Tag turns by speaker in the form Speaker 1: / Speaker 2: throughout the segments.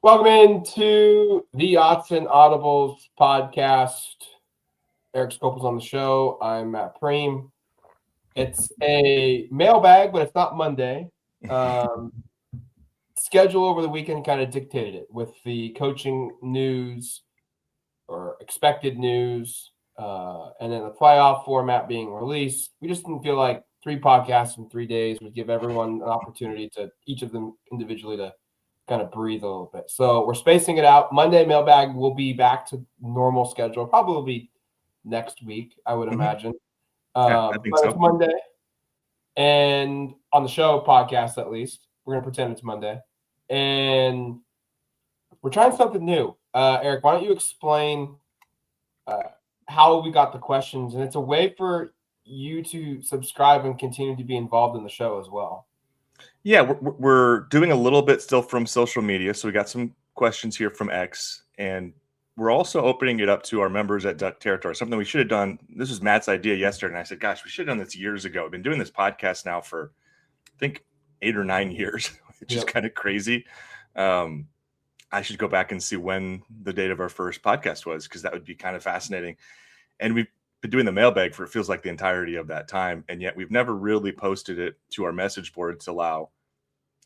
Speaker 1: Welcome into the Autzen Audibles podcast. Erik Skopil's on the show. I'm Matt Prehm. It's a mailbag, but it's not Monday. Schedule over the weekend kind of dictated it with the coaching news or expected news, and then the playoff format being released. We just didn't feel like 3 podcasts in 3 days would give everyone an opportunity to each of them individually to kind of breathe a little bit. So we're spacing it out. Monday mailbag will be back to normal schedule. Probably next week, I would imagine.
Speaker 2: I think
Speaker 1: but
Speaker 2: so.
Speaker 1: it's Monday. And on the show podcast, at least, we're going to pretend it's Monday. And we're trying something new. Erik, why don't you explain how we got the questions? And it's a way for you to subscribe and continue to be involved in the show as well.
Speaker 2: Yeah, we're doing a little bit still from social media. So we got some questions here from X, and we're also opening it up to our members at DuckTerritory, something we should have done. This was Matt's idea yesterday, and I said, gosh, we should have done this years ago. I've been doing this podcast now for, I think, 8 or 9 years, which is kind of crazy. I should go back and see when the date of our first podcast was, because that would be kind of fascinating. And we've been doing the mailbag for, it feels like, the entirety of that time, and yet we've never really posted it to our message board to allow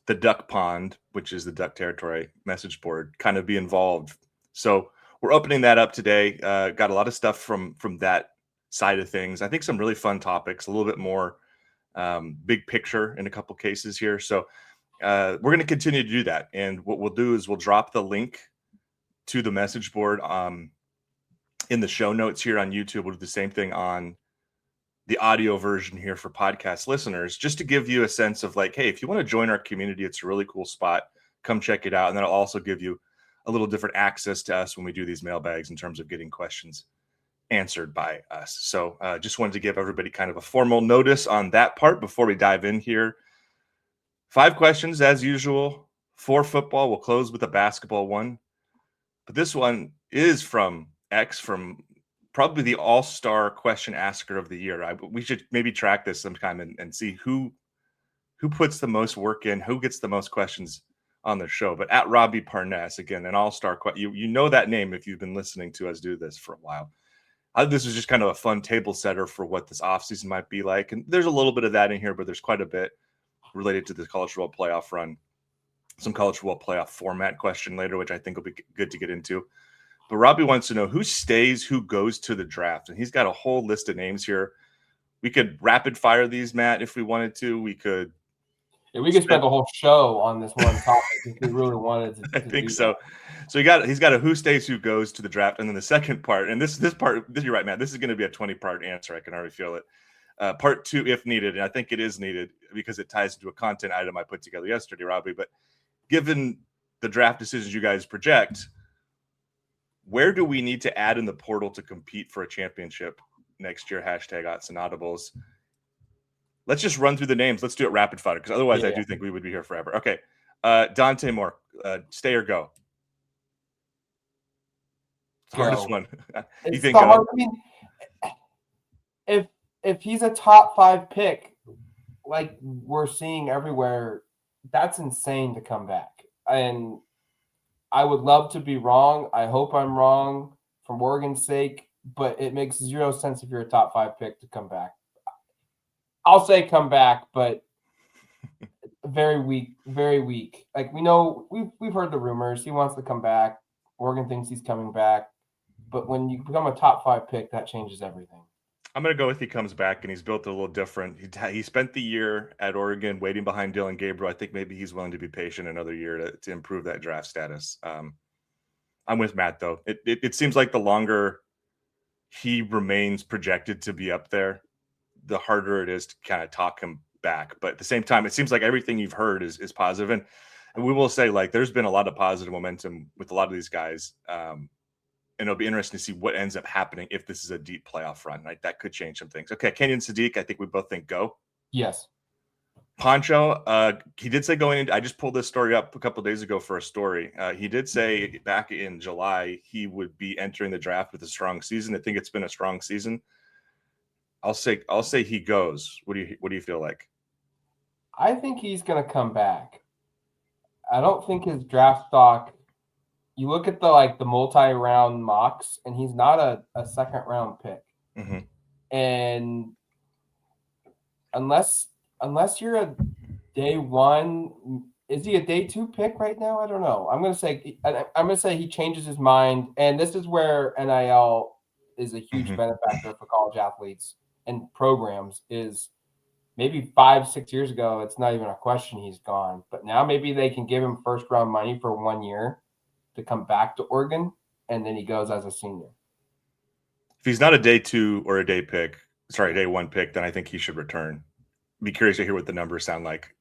Speaker 2: the Duck Pond, which is the DuckTerritory message board, kind of be involved. So we're opening that up today. Got a lot of stuff from that side of things. I think some really fun topics, a little bit more big picture in a couple cases here. So we're going to continue to do that. And what we'll do is we'll drop the link to the message board in the show notes here on YouTube. We'll do the same thing on the audio version here for podcast listeners, just to give you a sense of like, hey, if you want to join our community, it's a really cool spot. Come check it out. And then I'll also give you a little different access to us when we do these mailbags in terms of getting questions answered by us. So just wanted to give everybody kind of a formal notice on that part before we dive in here. 5 questions as usual, 4 football. We'll close with a basketball one. But this one is from X, from probably the all-star question asker of the year. We should maybe track this sometime and see who puts the most work in, who gets the most questions on the show. But at Robbie Parness, again, an all-star. You know that name if you've been listening to us do this for a while. This is just kind of a fun table setter for what this offseason might be like. And there's a little bit of that in here, but there's quite a bit related to the college football playoff run. Some college football playoff format question later, which I think will be good to get into. But Robbie wants to know who stays, who goes to the draft. And he's got a whole list of names here. We could rapid fire these, Matt, if we wanted to. We could.
Speaker 1: Yeah, we could spend a whole show on this one topic if we really wanted to.
Speaker 2: I think so. So he's got a who stays, who goes to the draft. And then the second part, and this part, you're right, Matt, this is going to be a 20-part answer. I can already feel it. Part 2, if needed. And I think it is needed because it ties into a content item I put together yesterday, Robbie. But given the draft decisions you guys project, where do we need to add in the portal to compete for a championship next year? Hashtag Autzen Audibles. Let's just run through the names. Let's do it rapid fire, because otherwise I do think we would be here forever. Okay. Dante Moore, stay or go? It's the hardest one. You think go?
Speaker 1: I mean, if he's a top 5 pick, like we're seeing everywhere, that's insane to come back. And I would love to be wrong. I hope I'm wrong for Oregon's sake, but it makes 0 sense if you're a top 5 pick to come back. I'll say come back, but very weak, very weak. Like we know, we've heard the rumors. He wants to come back. Oregon thinks he's coming back. But when you become a top 5 pick, that changes everything.
Speaker 2: I'm going to go with he comes back, and he's built a little different. He spent the year at Oregon waiting behind Dylan Gabriel. I think maybe he's willing to be patient another year to improve that draft status. I'm with Matt, though. It seems like the longer he remains projected to be up there, the harder it is to kind of talk him back. But at the same time, it seems like everything you've heard is positive. And we will say, like, there's been a lot of positive momentum with a lot of these guys. And it'll be interesting to see what ends up happening if this is a deep playoff run, right? That could change some things. Okay, Kenyon Sadiq, I think we both think go.
Speaker 1: Yes.
Speaker 2: Poncho, he did say going in. I just pulled this story up a couple of days ago for a story. He did say back in July he would be entering the draft with a strong season. I think it's been a strong season. I'll say he goes. What do you feel like?
Speaker 1: I think he's going to come back. I don't think his draft stock you look at the multi-round mocks, and he's not a second round pick.
Speaker 2: Mm-hmm.
Speaker 1: And unless you're a day one, is he a day two pick right now? I don't know. I'm gonna say he changes his mind, and this is where NIL is a huge
Speaker 2: Mm-hmm.
Speaker 1: benefactor for college athletes and programs. Is maybe 5-6 years ago, it's not even a question he's gone, but now maybe they can give him first round money for 1 year to come back to Oregon, and then he goes as a senior.
Speaker 2: If he's not a day two or a day one pick, then I think he should return. Be curious to hear what the numbers sound like.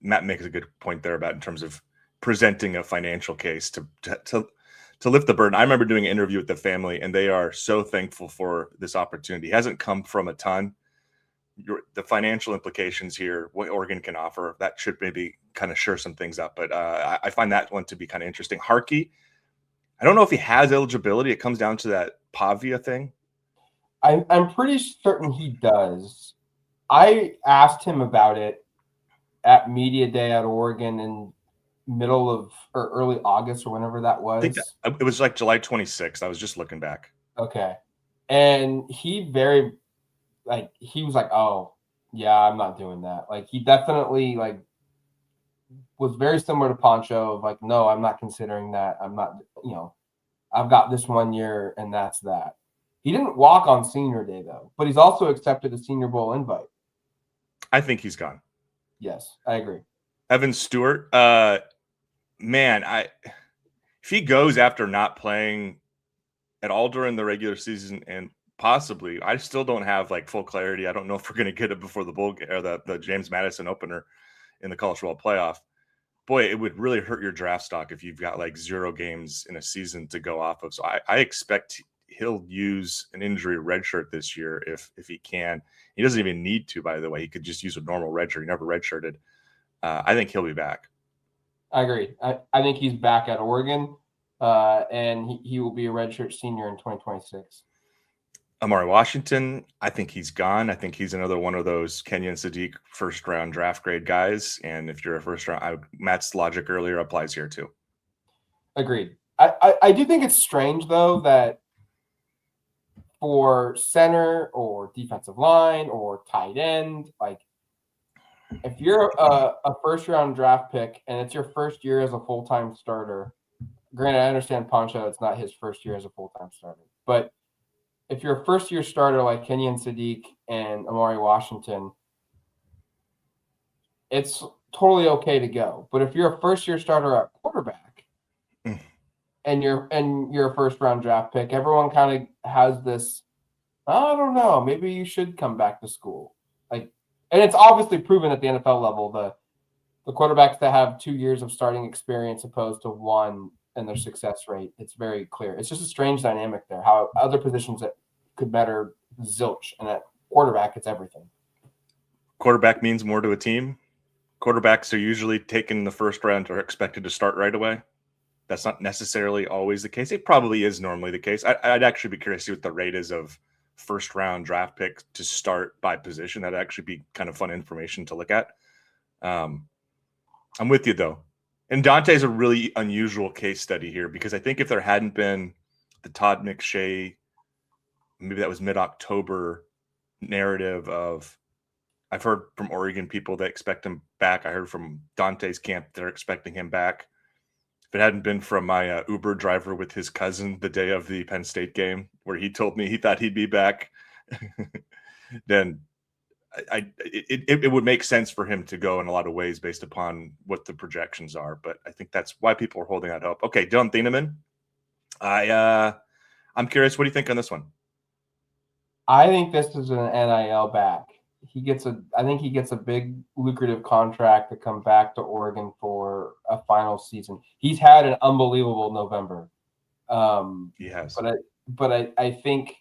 Speaker 2: Matt makes a good point there about in terms of presenting a financial case to lift the burden. I remember doing an interview with the family, and they are so thankful for this opportunity. It hasn't come from a ton. The financial implications here, what Oregon can offer, that should maybe kind of shore some things up. But I find that one to be kind of interesting. Harkey, I don't know if he has eligibility. It comes down to that Pavia thing.
Speaker 1: I'm pretty certain he does. I asked him about it at Media Day at Oregon in middle of or early August or whenever that
Speaker 2: I think
Speaker 1: was.
Speaker 2: it was like July 26th. I was just looking back.
Speaker 1: Okay. And he was like, "Oh, yeah, I'm not doing that." Like he definitely was very similar to Poncho of like, "No, I'm not considering that. I'm not, I've got this 1 year and that's that." He didn't walk on senior day though, but he's also accepted a Senior Bowl invite.
Speaker 2: I think he's gone.
Speaker 1: Yes, I agree.
Speaker 2: Evan Stewart, man, if he goes after not playing at all during the regular season and possibly, I still don't have like full clarity. I don't know if we're going to get it before the bowl or the James Madison opener in the college football playoff. Boy, it would really hurt your draft stock if you've got like 0 games in a season to go off of. So I expect he'll use an injury redshirt this year if he can. He doesn't even need to, by the way. He could just use a normal redshirt. He never redshirted. I think he'll be back.
Speaker 1: I agree. I think he's back at Oregon, and he will be a redshirt senior in 2026.
Speaker 2: Amari Washington, I think he's gone. I think he's another one of those Kenyon Sadiq first round draft grade guys. And if you're a first round, Matt's logic earlier applies here too.
Speaker 1: Agreed. I do think it's strange though that for center or defensive line or tight end, like if you're a first round draft pick and it's your first year as a full time starter, granted, I understand Poncho, it's not his first year as a full time starter, but if you're a first year starter like Kenyon Sadiq and Amari Washington, it's totally okay to go. But if you're a first year starter at quarterback and you're a first round draft pick, everyone kind of has this, I don't know, maybe you should come back to school. And it's obviously proven at the NFL level, the quarterbacks that have 2 years of starting experience opposed to 1 and their success rate, it's very clear. It's just a strange dynamic there, how other positions that could matter zilch, and at quarterback, it's everything.
Speaker 2: Quarterback means more to a team. Quarterbacks are usually taken in the first round or expected to start right away. That's not necessarily always the case. It probably is normally the case. I'd actually be curious to see what the rate is of first round draft pick to start by position. That'd actually be kind of fun information to look at. I'm with you though. And Dante's a really unusual case study here because I think if there hadn't been the Todd McShay, maybe that was mid-October narrative of, I've heard from Oregon people that expect him back. I heard from Dante's camp they're expecting him back. If it hadn't been from my Uber driver with his cousin the day of the Penn State game, where he told me he thought he'd be back, then it would make sense for him to go in a lot of ways based upon what the projections are. But I think that's why people are holding out hope. Okay, Dylan Thieneman, I'm curious. What do you think on this one?
Speaker 1: I think this is an NIL back. I think he gets a big lucrative contract to come back to Oregon for a final season. He's had an unbelievable November.
Speaker 2: He has.
Speaker 1: But I think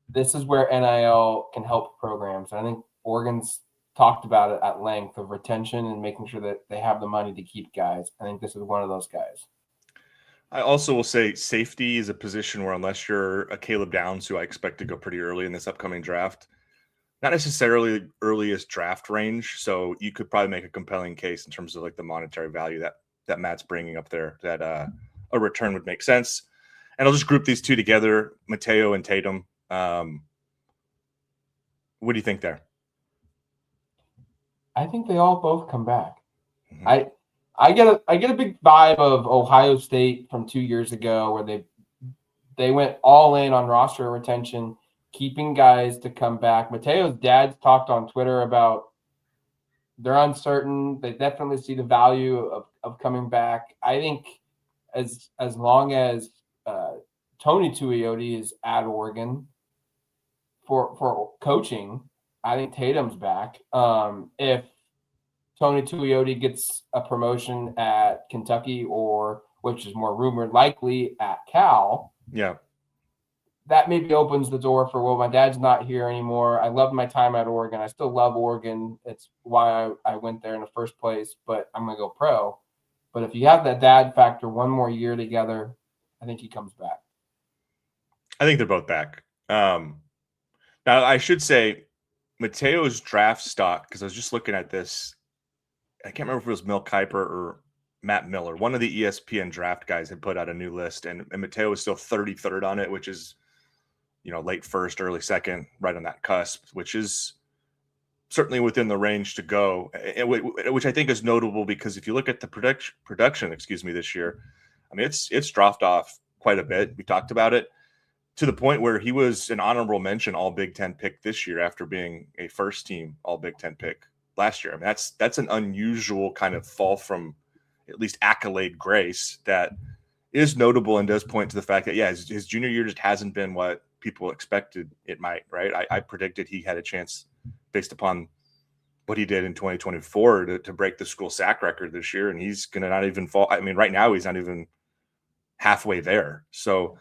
Speaker 1: this is where NIL can help programs. I think Oregon's talked about it at length of retention and making sure that they have the money to keep guys. I think this is one of those guys.
Speaker 2: I also will say safety is a position where unless you're a Caleb Downs, who I expect to go pretty early in this upcoming draft, not necessarily the earliest draft range. So you could probably make a compelling case in terms of like the monetary value that that Matt's bringing up there, that a return would make sense. And I'll just group these two together, Mateo and Tatum. What do you think there?
Speaker 1: I think they all both come back. Mm-hmm. I get a big vibe of Ohio State from 2 years ago where they went all in on roster retention, keeping guys to come back. Mateo's dad talked on Twitter about they're uncertain. They definitely see the value of coming back. I think as long as Tony Tuioti is at Oregon for coaching, I think Tatum's back. If Tony Tuioti gets a promotion at Kentucky, or which is more rumored likely at Cal,
Speaker 2: yeah,
Speaker 1: that maybe opens the door for, well, my dad's not here anymore. I love my time at Oregon. I still love Oregon. It's why I went there in the first place, but I'm going to go pro. But if you have that dad factor one more year together, I think he comes back.
Speaker 2: I think they're both back. Now, I should say Mateo's draft stock, because I was just looking at this. I can't remember if it was Mil Kiper or Matt Miller. One of the ESPN draft guys had put out a new list, and Mateo was still 33rd on it, which is, late first, early second, right on that cusp, which is certainly within the range to go, which I think is notable because if you look at the production, this year, I mean, it's dropped off quite a bit. We talked about it to the point where he was an honorable mention All Big Ten pick this year after being a first team All Big Ten pick last year. I mean, that's an unusual kind of fall from at least accolade grace that is notable and does point to the fact that, his junior year just hasn't been what people expected it might, right? I predicted he had a chance based upon what he did in 2024 to break the school sack record this year, and he's going to not even fall. I mean, right now he's not even halfway there. So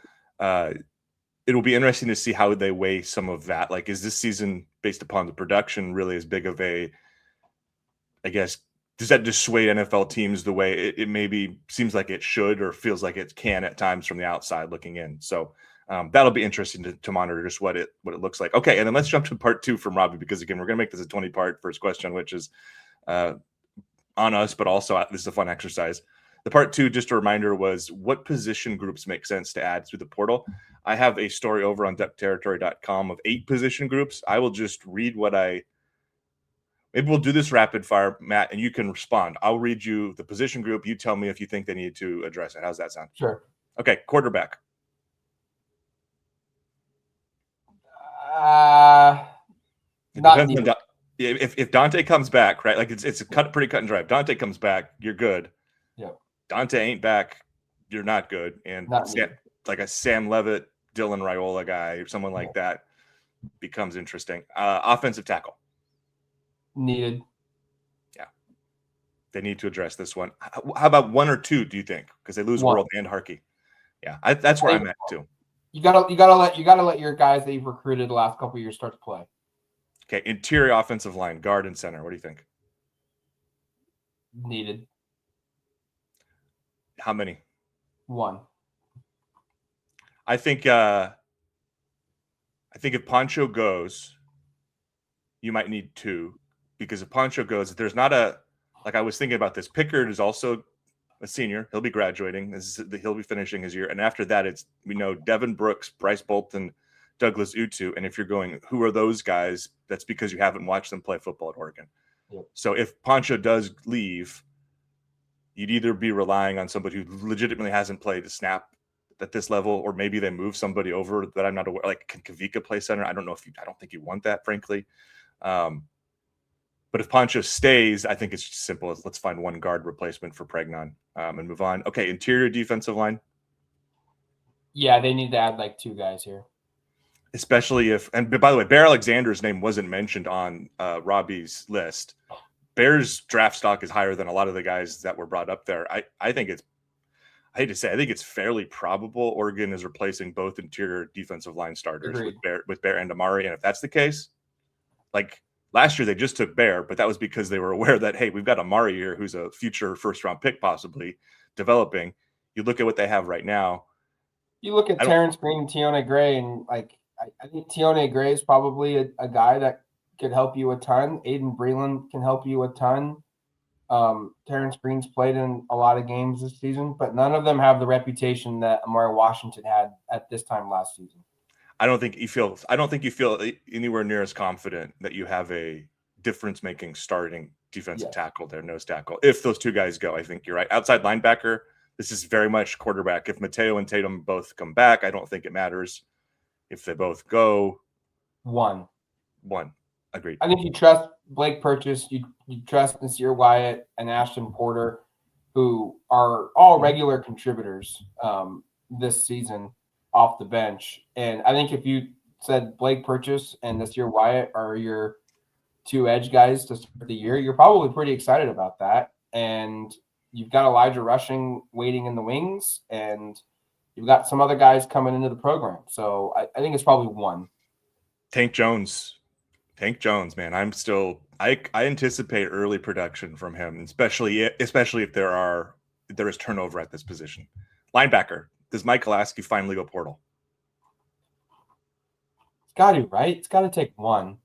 Speaker 2: it'll be interesting to see how they weigh some of that. Like, is this season based upon the production really as big of a, I guess, does that dissuade NFL teams the way it maybe seems like it should or feels like it can at times from the outside looking in? So that'll be interesting to monitor just what it looks like. Okay, and then let's jump to part 2 from Robbie, because again, we're going to make this a 20-part first question, which is on us, but also this is a fun exercise. The part 2, just a reminder, was what position groups make sense to add through the portal. I have a story over on DuckTerritory.com of 8 position groups. I will just read maybe we'll do this rapid fire, Matt, and you can respond. I'll read you the position group. You tell me if you think they need to address it. How's that sound?
Speaker 1: Sure.
Speaker 2: Okay, quarterback.
Speaker 1: Not needed.
Speaker 2: If Dante comes back, right? Like it's pretty cut and dry. If Dante comes back, you're good.
Speaker 1: Yeah.
Speaker 2: Dante ain't back, you're not good. And like a Sam Levitt, Dylan Raiola guy, or someone like that becomes interesting. Offensive tackle.
Speaker 1: Needed.
Speaker 2: Yeah. They need to address this one. How about 1 or 2, do you think? Because they lose World and Harkey. Yeah, that's where I'm at too.
Speaker 1: You gotta let your guys that you've recruited the last couple of years start to play.
Speaker 2: Okay, interior offensive line, guard and center. What do you think?
Speaker 1: Needed.
Speaker 2: How many?
Speaker 1: 1.
Speaker 2: I think if Poncho goes, you might need 2, because if Poncho goes, there's not I was thinking about this. Pickard is also a senior. He'll be graduating. He'll be finishing his year. And after that, we know Devin Brooks, Bryce Bolton, Douglas Utu. And if you're going, who are those guys? That's because you haven't watched them play football at Oregon. Yep. So if Poncho does leave, you'd either be relying on somebody who legitimately hasn't played a snap at this level, or maybe they move somebody over that I'm not aware. Like, can Kavika play center? I don't think you want that, frankly. But if Poncho stays, I think it's just simple as let's find 1 guard replacement for Pregnon and move on. Okay, interior defensive line.
Speaker 1: Yeah, they need to add 2 guys here.
Speaker 2: Especially and by the way, Bear Alexander's name wasn't mentioned on Robbie's list. Bear's draft stock is higher than a lot of the guys that were brought up there. I think I hate to say, I think it's fairly probable Oregon is replacing both interior defensive line starters with Bear and Amari. And if that's the case, like last year they just took Bear, but that was because they were aware that, hey, we've got Amari here who's a future first-round pick possibly developing. You look at what they have right now.
Speaker 1: You look at Terrence Green and Tione Gray, and I think Tione Gray is probably a guy that could help you a ton. Aiden Breland can help you a ton. Terrence Green's played in a lot of games this season, but none of them have the reputation that Amari Washington had at this time last season.
Speaker 2: I don't think you feel anywhere near as confident that you have a difference-making starting defensive tackle there, nose tackle. If those two guys go, I think you're right. Outside linebacker, this is very much quarterback. If Mateo and Tatum both come back, I don't think it matters. If they both go,
Speaker 1: one.
Speaker 2: Agreed.
Speaker 1: I think you trust Blake Purchase, you trust Nasir Wyatt and Ashton Porter, who are all regular contributors this season off the bench. And I think if you said Blake Purchase and Nasir Wyatt are your two edge guys to start the year, you're probably pretty excited about that. And you've got Elijah Rushing waiting in the wings, and you've got some other guys coming into the program. So I think it's probably one.
Speaker 2: Tank Jones, man. I anticipate early production from him, especially if there is turnover at this position. Linebacker, does Mike Lasky finally go portal?
Speaker 1: It's got to, right? It's got to take one.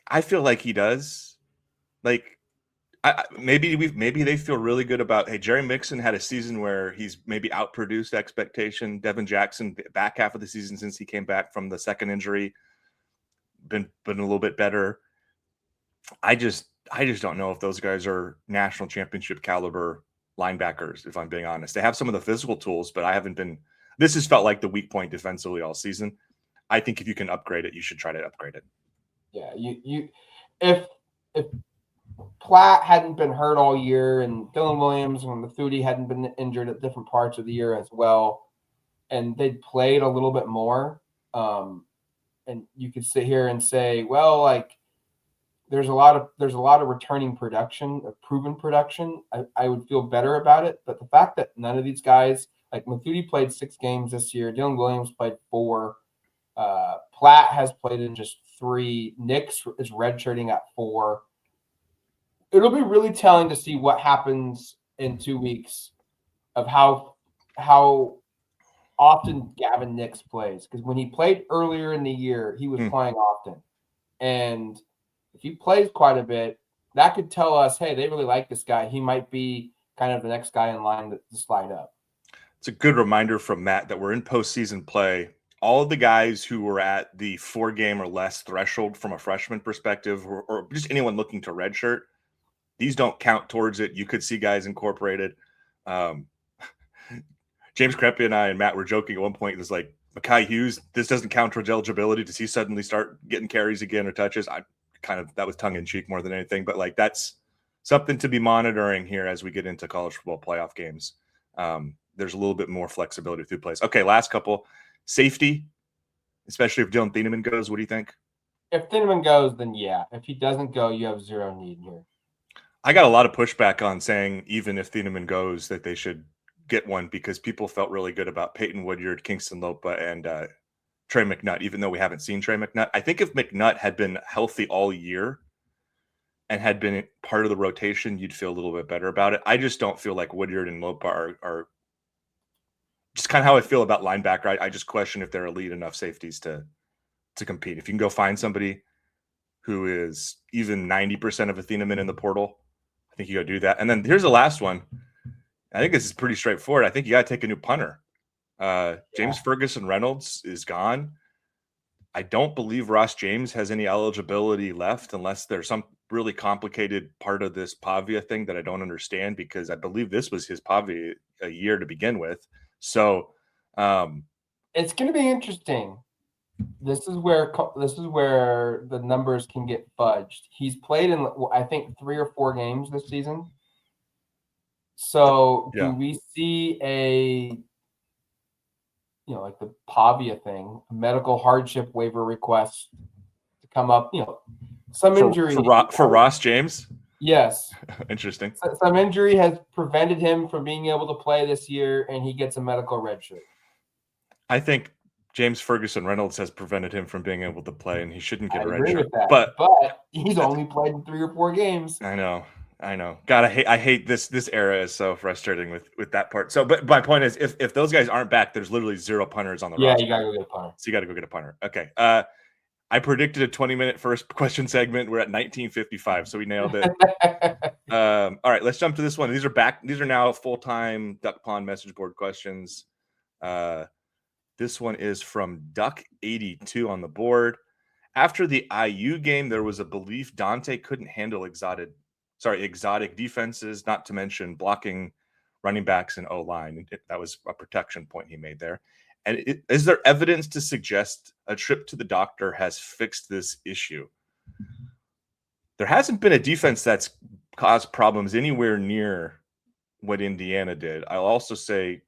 Speaker 2: I feel like he does. Like, maybe they feel really good about, hey, Jerry Mixon had a season where he's maybe outproduced expectation. Devin Jackson, back half of the season since he came back from the second injury, been a little bit better. I just don't know if those guys are national championship caliber linebackers, if I'm being honest. They have some of the physical tools, but this has felt like the weak point defensively all season. I think if you can upgrade it, you should try to upgrade it.
Speaker 1: Yeah, if Platt hadn't been hurt all year and Dylan Williams and Mathuti hadn't been injured at different parts of the year as well, and they'd played a little bit more, and you could sit here and say, well, like there's a lot of returning production, proven production. I would feel better about it. But the fact that none of these guys, like Mathuti played 6 games this year, Dylan Williams played 4, Platt has played in just 3, Nix is redshirting at 4. It'll be really telling to see what happens in 2 weeks of how often Gavin Nix plays. Because when he played earlier in the year, he was playing often. And if he plays quite a bit, that could tell us, hey, they really like this guy. He might be kind of the next guy in line to slide up.
Speaker 2: It's a good reminder from Matt that we're in postseason play. All of the guys who were at the 4-game or less threshold from a freshman perspective, or just anyone looking to redshirt, these don't count towards it. You could see guys incorporated. James Krepke and I and Matt were joking at one point. It was like, Mekhi Hughes, this doesn't count towards eligibility. Does he suddenly start getting carries again or touches? That was tongue in cheek more than anything, but like that's something to be monitoring here as we get into college football playoff games. There's a little bit more flexibility through plays. Okay, last couple. Safety, especially if Dylan Thieneman goes. What do you think?
Speaker 1: If Thieneman goes, then yeah. If he doesn't go, you have zero need here.
Speaker 2: I got a lot of pushback on saying even if Thieneman goes that they should get one because people felt really good about Peyton Woodyard, Kingston Lopa, and Trey McNutt, even though we haven't seen Trey McNutt. I think if McNutt had been healthy all year and had been part of the rotation, you'd feel a little bit better about it. I just don't feel like Woodyard and Lopa are just kind of how I feel about linebacker. I just question if they're elite enough safeties to compete. If you can go find somebody who is even 90% of a Thieneman in the portal, I think you got to do that. And then here's the last one. I think this is pretty straightforward. I think you got to take a new punter. James Ferguson Reynolds is gone. I don't believe Ross James has any eligibility left unless there's some really complicated part of this Pavia thing that I don't understand, because I believe this was his Pavia a year to begin with. So
Speaker 1: it's going to be interesting. This is where the numbers can get fudged. He's played in, I think, 3 or 4 games this season. So do we see like the Pavia thing, a medical hardship waiver request to come up, some injury
Speaker 2: for Ross James?
Speaker 1: Yes.
Speaker 2: Interesting.
Speaker 1: Some injury has prevented him from being able to play this year, and he gets a medical red shirt.
Speaker 2: I think James Ferguson Reynolds has prevented him from being able to play, and he shouldn't get a red shirt.
Speaker 1: But he's only played in 3 or 4 games.
Speaker 2: I know. God, I hate this era is so frustrating with that part. So, but my point is, if those guys aren't back, there's literally 0 punters on the roster.
Speaker 1: Yeah, you gotta go get a punter.
Speaker 2: So you got to go get a punter. Okay. I predicted a 20-minute first question segment. We're at 19:55, so we nailed it. All right, let's jump to this one. These are now full-time Duck Pond message board questions. This one is from Duck82 on the board. After the IU game, there was a belief Dante couldn't handle exotic defenses, not to mention blocking running backs and O-line. That was a protection point he made there. And is there evidence to suggest a trip to the doctor has fixed this issue? There hasn't been a defense that's caused problems anywhere near what Indiana did. I'll also say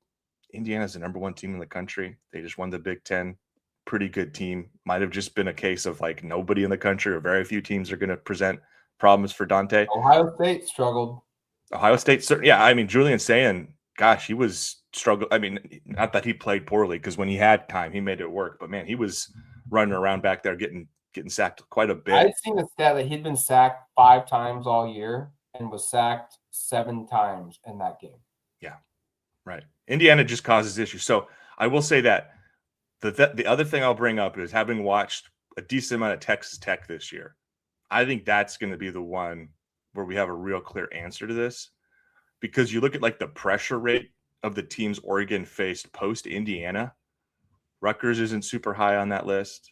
Speaker 2: Indiana's the number one team in the country. They just won the Big Ten. Pretty good team. Might have just been a case of like nobody in the country or very few teams are going to present problems for Dante.
Speaker 1: Ohio State struggled.
Speaker 2: Ohio State, yeah. I mean, Julian saying, gosh, he was struggling. I mean, not that he played poorly, because when he had time, he made it work. But man, he was running around back there getting sacked quite a bit.
Speaker 1: I'd seen a stat that he'd been sacked 5 times all year and was sacked 7 times in that game.
Speaker 2: Yeah, right. Indiana just causes issues. So I will say that the other thing I'll bring up is, having watched a decent amount of Texas Tech this year, I think that's going to be the one where we have a real clear answer to this, because you look at like the pressure rate of the teams Oregon faced post Indiana. Rutgers isn't super high on that list.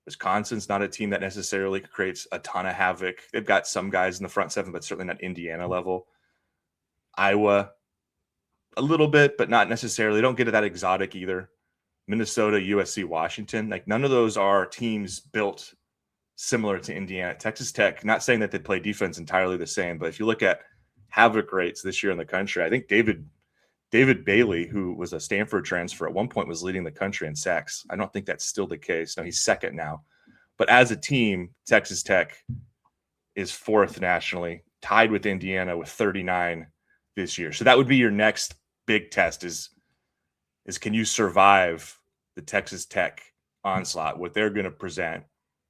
Speaker 2: Wisconsin's not a team that necessarily creates a ton of havoc. They've got some guys in the front seven, but certainly not Indiana level. Iowa, a little bit, but not necessarily. They don't get that exotic either. Minnesota, USC, Washington, like none of those are teams built similar to Indiana. Texas Tech, not saying that they play defense entirely the same, but if you look at havoc rates this year in the country, I think David Bailey, who was a Stanford transfer at one point, was leading the country in sacks. I don't think that's still the case. No, he's second now. But as a team, Texas Tech is 4th nationally, tied with Indiana with 39 this year. So that would be your next big test is can you survive the Texas Tech onslaught, what they're going to present?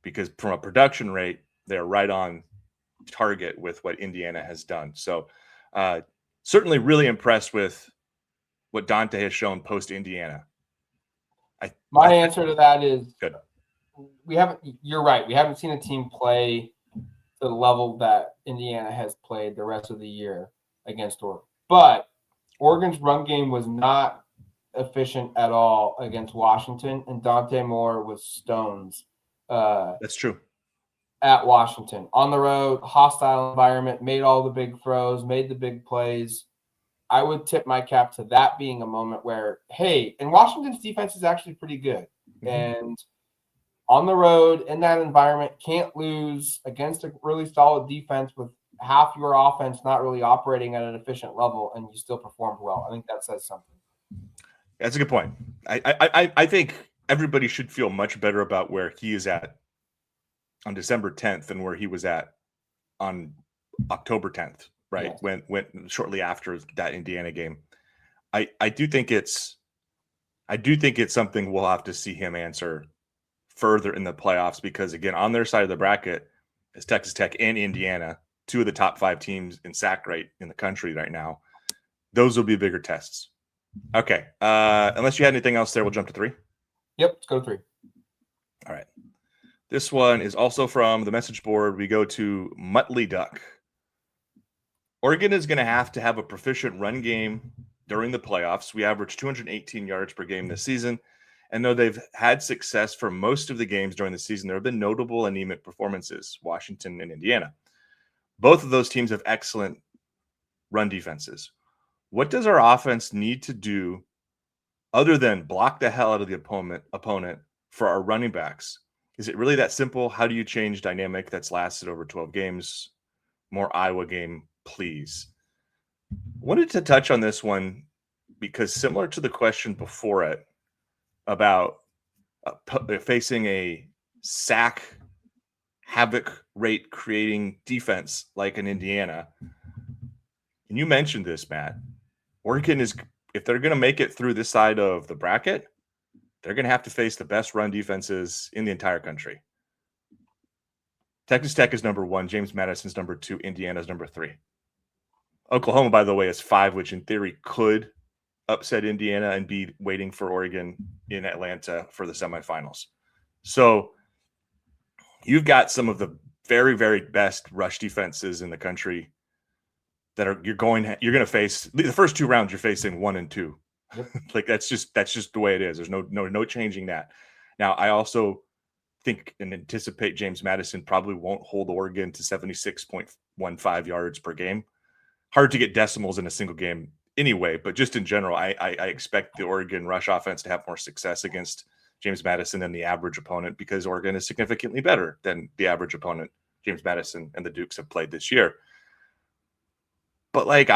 Speaker 2: Because from a production rate, they're right on target with what Indiana has done. So certainly really impressed with what Dante has shown post Indiana.
Speaker 1: My answer to that is
Speaker 2: good.
Speaker 1: You're right. We haven't seen a team play to the level that Indiana has played the rest of the year against Oregon. But Oregon's run game was not efficient at all against Washington, and Dante Moore was stones.
Speaker 2: That's true.
Speaker 1: At Washington, on the road, hostile environment, made all the big throws, made the big plays. I would tip my cap to that being a moment where, hey, and Washington's defense is actually pretty good. Mm-hmm. And on the road, in that environment, can't lose against a really solid defense with half your offense not really operating at an efficient level, and you still performed well. I think that says something.
Speaker 2: That's a good point. I think everybody should feel much better about where he is at on December 10th than where he was at on October 10th, right? Yes. When shortly after that Indiana game. I do think it's something we'll have to see him answer further in the playoffs, because again, on their side of the bracket is Texas Tech and Indiana, 2 of the top 5 teams in sack rate in the country right now. Those will be bigger tests. Okay. Unless you had anything else there, we'll jump to 3.
Speaker 1: Yep, let's go to 3.
Speaker 2: All right. This one is also from the message board. We go to Muttley Duck. Oregon is going to have a proficient run game during the playoffs. We averaged 218 yards per game this season. And though they've had success for most of the games during the season, there have been notable anemic performances, Washington and Indiana. Both of those teams have excellent run defenses. What does our offense need to do other than block the hell out of the opponent for our running backs? Is it really that simple? How do you change dynamic that's lasted over 12 games? More Iowa game, please. Wanted to touch on this one because similar to the question before it about facing a sack havoc rate creating defense like an Indiana, and you mentioned this, Matt, Oregon is, if they're going to make it through this side of the bracket, they're going to have to face the best run defenses in the entire country. Texas Tech is number 1. James Madison's number 2. Indiana's number 3. Oklahoma, by the way, is 5, which in theory could upset Indiana and be waiting for Oregon in Atlanta for the semifinals. So you've got some of the very, very best rush defenses in the country that you're going to face the first 2 rounds. You're facing 1 and 2.
Speaker 1: Yep.
Speaker 2: Like that's just the way it is. There's no changing that. Now, I also think and anticipate James Madison probably won't hold Oregon to 76.15 yards per game. Hard to get decimals in a single game anyway, but just in general, I expect the Oregon rush offense to have more success against James Madison than the average opponent, because Oregon is significantly better than the average opponent James Madison and the Dukes have played this year. But like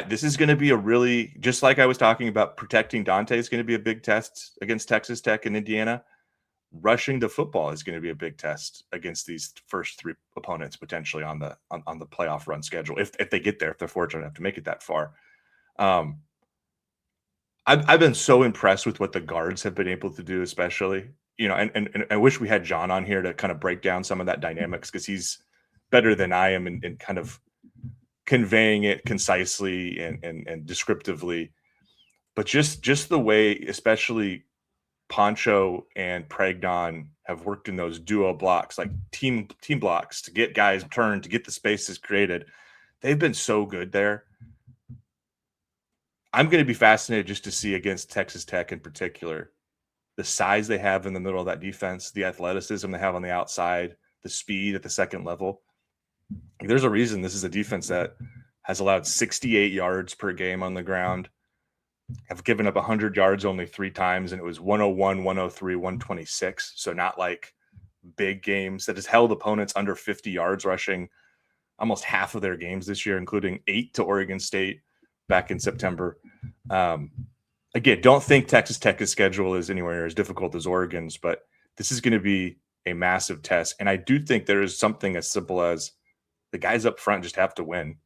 Speaker 2: this is going to be a really, just like I was talking about, protecting Dante is going to be a big test against Texas Tech and Indiana. Rushing the football is going to be a big test against these first 3 opponents potentially on the playoff run schedule, if they get there, if they're fortunate enough to make it that far. I've been so impressed with what the guards have been able to do, especially, and I wish we had John on here to kind of break down some of that dynamics, because he's better than I am in kind of conveying it concisely and descriptively. But just the way, especially Poncho and Pregnon have worked in those duo blocks, like team blocks, to get guys turned, to get the spaces created. They've been so good there. I'm going to be fascinated just to see against Texas Tech in particular, the size they have in the middle of that defense, the athleticism they have on the outside, the speed at the second level. There's a reason this is a defense that has allowed 68 yards per game on the ground, have given up 100 yards only 3 times, and it was 101, 103, 126. So not like big games. That has held opponents under 50 yards rushing almost half of their games this year, including 8 to Oregon State back in September. Again, don't think Texas Tech's schedule is anywhere near as difficult as Oregon's, but this is going to be a massive test. And I do think there is something as simple as the guys up front just have to win.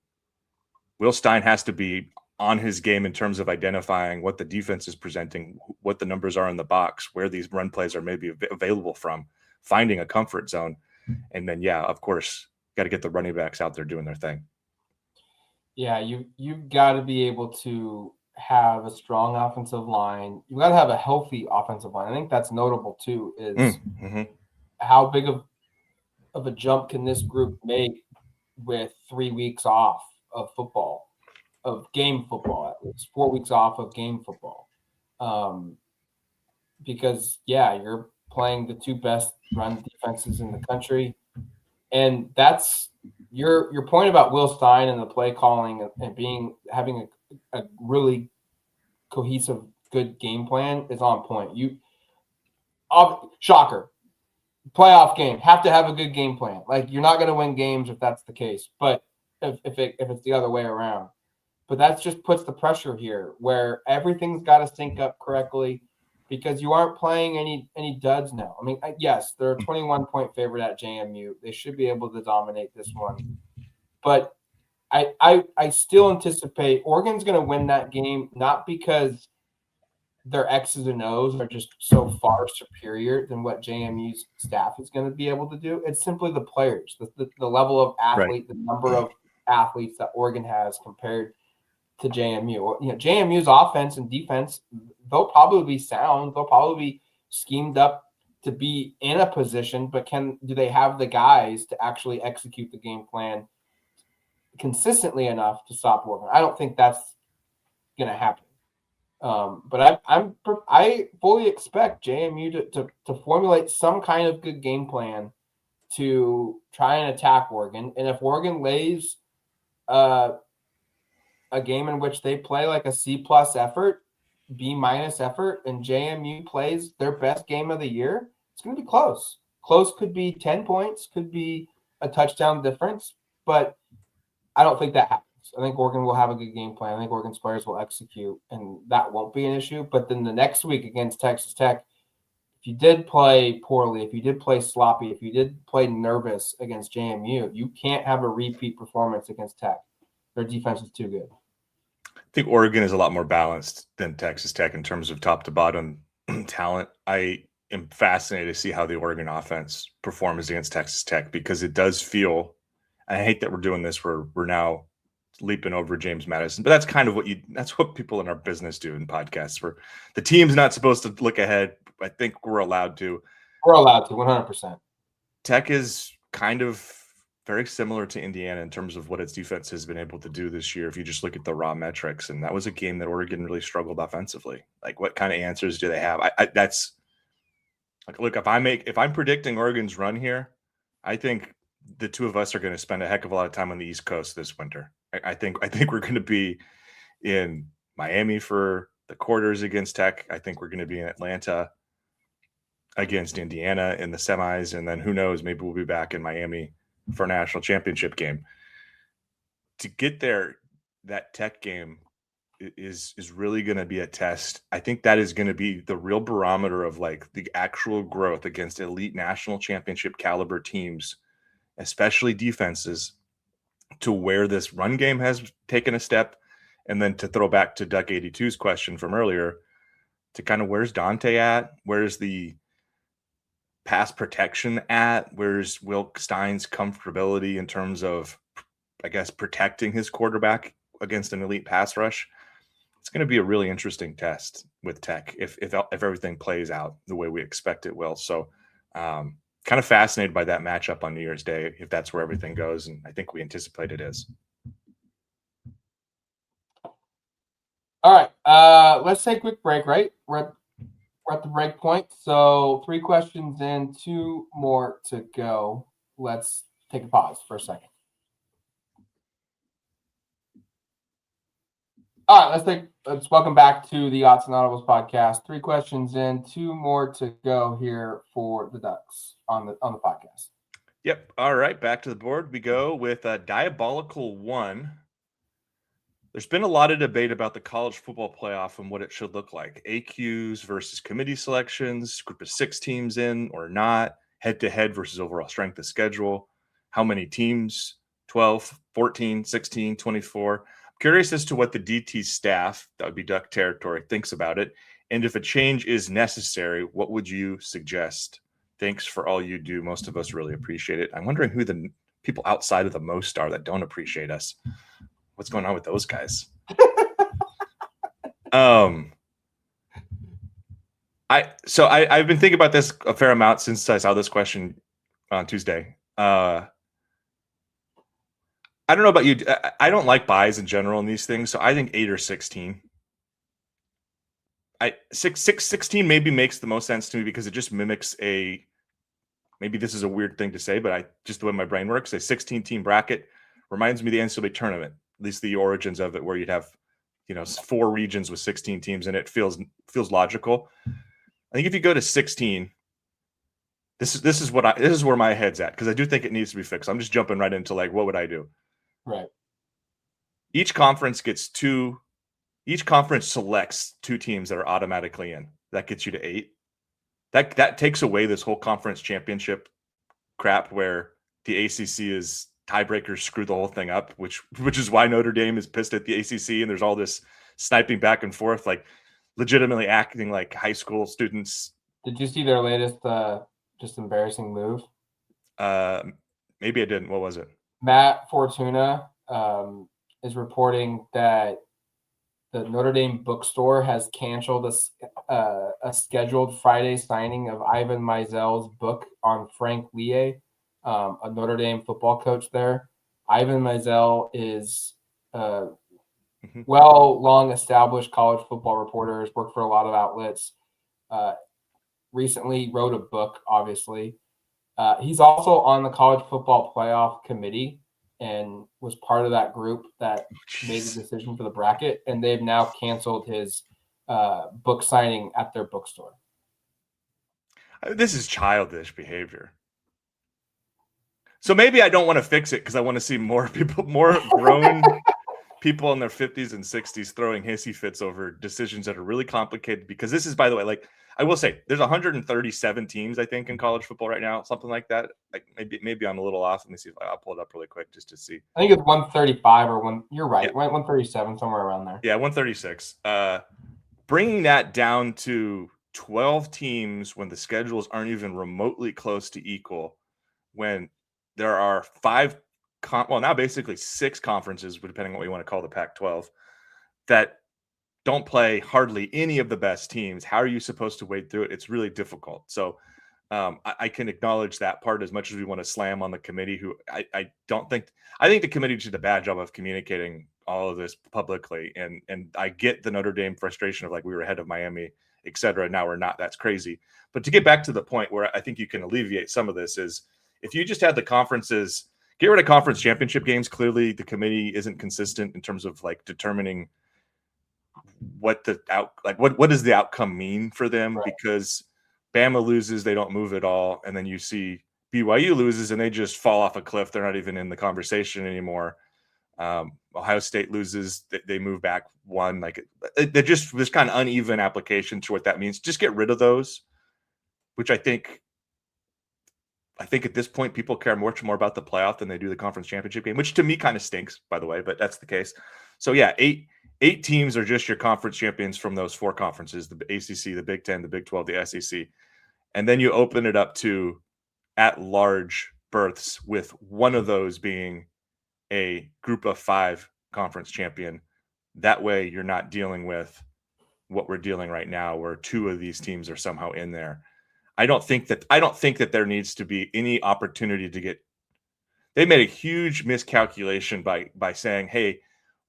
Speaker 2: Will Stein has to be on his game in terms of identifying what the defense is presenting, what the numbers are in the box, where these run plays are maybe available from, finding a comfort zone. And then, yeah, of course, got to get the running backs out there doing their thing.
Speaker 1: Yeah, you've got to be able to have a strong offensive line. You've got to have a healthy offensive line. I think that's notable too, is how big of a jump can this group make with 3 weeks off of football, of game football, at least 4 weeks off of game football. Because you're playing the 2 best run defenses in the country. And that's your point about Will Stein and the play calling and having a really cohesive, good game plan is on point. Shocker, playoff game, have to have a good game plan. Like, you're not going to win games if that's the case, but if it's the other way around. But that just puts the pressure here, where everything's got to sync up correctly, because you aren't playing any duds now. I mean, yes, they're a 21-point favorite at JMU. They should be able to dominate this one. But I still anticipate Oregon's going to win that game, not because their X's and O's are just so far superior than what JMU's staff is going to be able to do. It's simply the players, the level of athlete, the number of athletes that Oregon has compared to JMU. JMU's offense and defense, they'll probably be sound. They'll probably be schemed up to be in a position, but do they have the guys to actually execute the game plan consistently enough to stop Oregon? I don't think that's going to happen. But I fully expect JMU to formulate some kind of good game plan to try and attack Oregon. And if Oregon lays a game in which they play like a C+ effort, B- effort, and JMU plays their best game of the year, it's going to be close. Close could be 10 points, could be a touchdown difference, but I don't think that happens. I think Oregon will have a good game plan. I think Oregon's players will execute, and that won't be an issue. But then the next week against Texas Tech, if you did play poorly, if you did play sloppy, if you did play nervous against JMU, you can't have a repeat performance against Tech. Their defense is too good.
Speaker 2: I think Oregon is a lot more balanced than Texas Tech in terms of top to bottom talent. I am fascinated to see how the Oregon offense performs against Texas Tech, because it does feel, I hate that we're doing this, we're now leaping over James Madison, but that's kind of that's what people in our business do in podcasts, where the team's not supposed to look ahead. I think we're allowed to.
Speaker 1: We're allowed to, 100%.
Speaker 2: Tech is kind of very similar to Indiana in terms of what its defense has been able to do this year. If you just look at the raw metrics, and that was a game that Oregon really struggled offensively. Like, what kind of answers do they have? That's like, look, if I'm predicting Oregon's run here, I think the two of us are going to spend a heck of a lot of time on the East Coast this winter. I think we're going to be in Miami for the quarters against Tech. I think we're going to be in Atlanta against Indiana in the semis, and then who knows, maybe we'll be back in Miami for a national championship game. To get there, that Tech game is really going to be a test. I think that is going to be the real barometer of like the actual growth against elite national championship caliber teams, especially defenses, to where this run game has taken a step. And then to throw back to Duck 82's question from earlier, to kind of where's Dante at? Where's the pass protection at? Where's Will Stein's comfortability in terms of, I guess, protecting his quarterback against an elite pass rush? It's going to be a really interesting test with Tech if everything plays out the way we expect it will. So kind of fascinated by that matchup on New Year's Day, if that's where everything goes. And I think we anticipate it is.
Speaker 1: All right. Let's take a quick break, right? We're at the break point. So 3 questions in, 2 more to go. Let's take a pause for a second. All right, let's welcome back to the Autzen Audibles podcast. 3 questions in, 2 more to go here for the Ducks on the podcast.
Speaker 2: Yep. All right, back to the board we go with Diabolical 1. There's been a lot of debate about the college football playoff and what it should look like. AQs versus committee selections, group of 6 teams in or not, head-to-head versus overall strength of schedule, how many teams, 12, 14, 16, 24. Curious as to what the DT staff, that would be DuckTerritory, thinks about it. And if a change is necessary, what would you suggest? Thanks for all you do. Most of us really appreciate it. I'm wondering who the people outside of the most are that don't appreciate us. What's going on with those guys? I've been thinking about this a fair amount since I saw this question on Tuesday. I don't know about you. I don't like buys in general in these things, so I think 8 or 16. 16 maybe makes the most sense to me because it just mimics maybe this is a weird thing to say, but just the way my brain works, a 16-team bracket reminds me of the NCAA tournament, at least the origins of it, where you'd have, 4 regions with 16 teams, and it feels logical. I think if you go to 16, this is where my head's at, because I do think it needs to be fixed. I'm just jumping right into like, what would I do?
Speaker 1: Right.
Speaker 2: Each conference selects 2 teams that are automatically in. That gets you to 8. That takes away this whole conference championship crap where the ACC is tiebreakers screw the whole thing up, which is why Notre Dame is pissed at the ACC, and there's all this sniping back and forth, like legitimately acting like high school students.
Speaker 1: Did you see their latest just embarrassing move?
Speaker 2: Maybe I didn't. What was it?
Speaker 1: Matt Fortuna is reporting that the Notre Dame bookstore has canceled a scheduled Friday signing of Ivan Meisel's book on Frank Lie, a Notre Dame football coach there. Ivan Meisel is long-established college football reporter, has worked for a lot of outlets, recently wrote a book, obviously. He's also on the college football playoff committee and was part of that group that made the decision for the bracket, and they've now canceled his book signing at their bookstore.
Speaker 2: This is childish behavior. So maybe I don't want to fix it because I want to see more grown people in their 50s and 60s throwing hissy fits over decisions that are really complicated, because this is, by the way, like, I will say there's 137 teams, I think, in college football right now, something like that. Like maybe I'm a little off. Let me see if I'll pull it up really quick just to see.
Speaker 1: I think it's 135 or one. You're right. Yeah. 137, somewhere around there.
Speaker 2: Yeah, 136. Bringing that down to 12 teams when the schedules aren't even remotely close to equal, when there are 5, now basically 6 conferences, depending on what you want to call the Pac-12, that don't play hardly any of the best teams. How are you supposed to wade through it? It's really difficult. So I can acknowledge that part as much as we want to slam on the committee, who I don't think, I think the committee did a bad job of communicating all of this publicly. And I get the Notre Dame frustration of like, we were ahead of Miami, et cetera. Now we're not. That's crazy. But to get back to the point where I think you can alleviate some of this is if you just had the conferences, get rid of conference championship games. Clearly the committee isn't consistent in terms of like determining what what does the outcome mean for them,
Speaker 1: Right.
Speaker 2: because Bama loses, they don't move at all, and then you see BYU loses and they just fall off a cliff. They're not even in the conversation anymore. Ohio State loses, they move back one. Like they're just this kind of uneven application to what that means. Just get rid of those, which I think at this point people care much more about the playoff than they do the conference championship game, which to me kind of stinks, by the way, but that's the case. So yeah, eight teams are just your conference champions from those four conferences: the ACC, the Big Ten, the Big 12, the SEC. And then you open it up to at-large berths, with one of those being a group of 5 conference champion. That way you're not dealing with what we're dealing right now, where 2 of these teams are somehow in there. I don't think that there needs to be any opportunity to get. They made a huge miscalculation by saying, hey,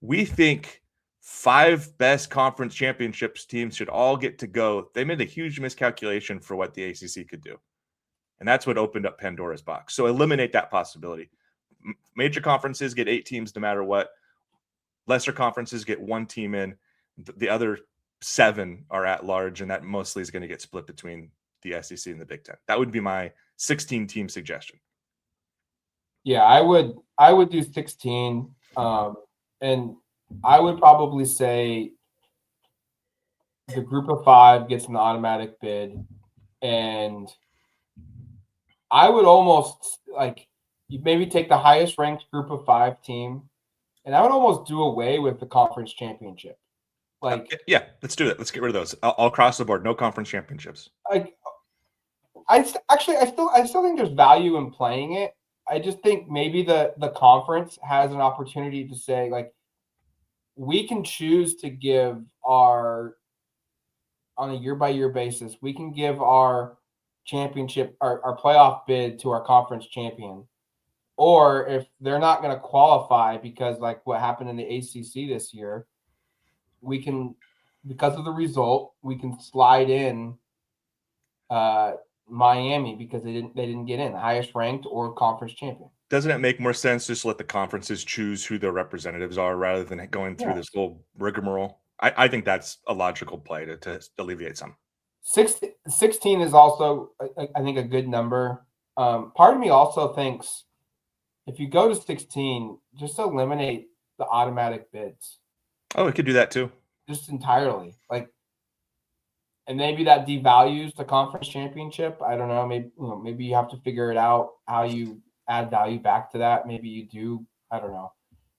Speaker 2: we think 5 best conference championships teams should all get to go. They made a huge miscalculation for what the ACC could do. And that's what opened up Pandora's box. So eliminate that possibility. Major conferences get 8 teams no matter what. Lesser conferences get 1 team in. The other 7 are at large, and that mostly is going to get split between the SEC and the Big Ten. That would be my 16-team suggestion.
Speaker 1: Yeah, I would do 16. And I would probably say the group of 5 gets an automatic bid. And I would almost like you maybe take the highest ranked group of 5 team, and I would almost do away with the conference championship. Like,
Speaker 2: yeah, let's do it. Let's get rid of those. I'll cross the board. No conference championships.
Speaker 1: like I still think there's value in playing it. I just think maybe the conference has an opportunity to say, like, we can choose to give our, on a year by year basis, we can give our championship, our playoff bid to our conference champion. Or if they're not going to qualify because like what happened in the ACC this year, we can, because of the result, we can slide in Miami because they didn't get in, the highest ranked or conference champion.
Speaker 2: Doesn't it make more sense just to let the conferences choose who their representatives are rather than going through this whole rigmarole? I think that's a logical play to alleviate some.
Speaker 1: 16 is also, I think, a good number. Part of me also thinks if you go to 16, just eliminate the automatic bids.
Speaker 2: Oh, we could do that too.
Speaker 1: Just entirely. Like, and maybe that devalues the conference championship. I don't know. Maybe you have to figure it out how you add value back to that. Maybe you do, I don't know,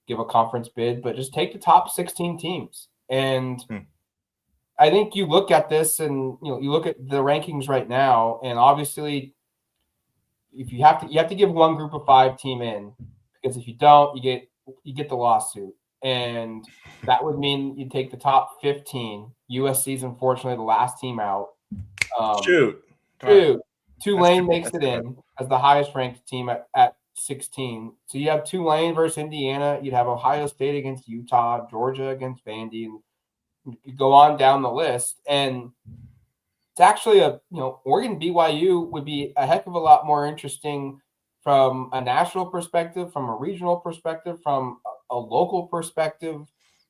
Speaker 1: give a conference bid, but just take the top 16 teams. And I think you look at this and you look at the rankings right now, and obviously if you have to give one group of 5 team in, because if you don't, you get the lawsuit. And that would mean you take the top 15. USC's unfortunately the last team out. Tulane makes it in as the highest ranked team at 16. So you have Tulane versus Indiana. You'd have Ohio State against Utah, Georgia against Vandy, and you go on down the list. And it's actually Oregon BYU would be a heck of a lot more interesting from a national perspective, from a regional perspective, from a local perspective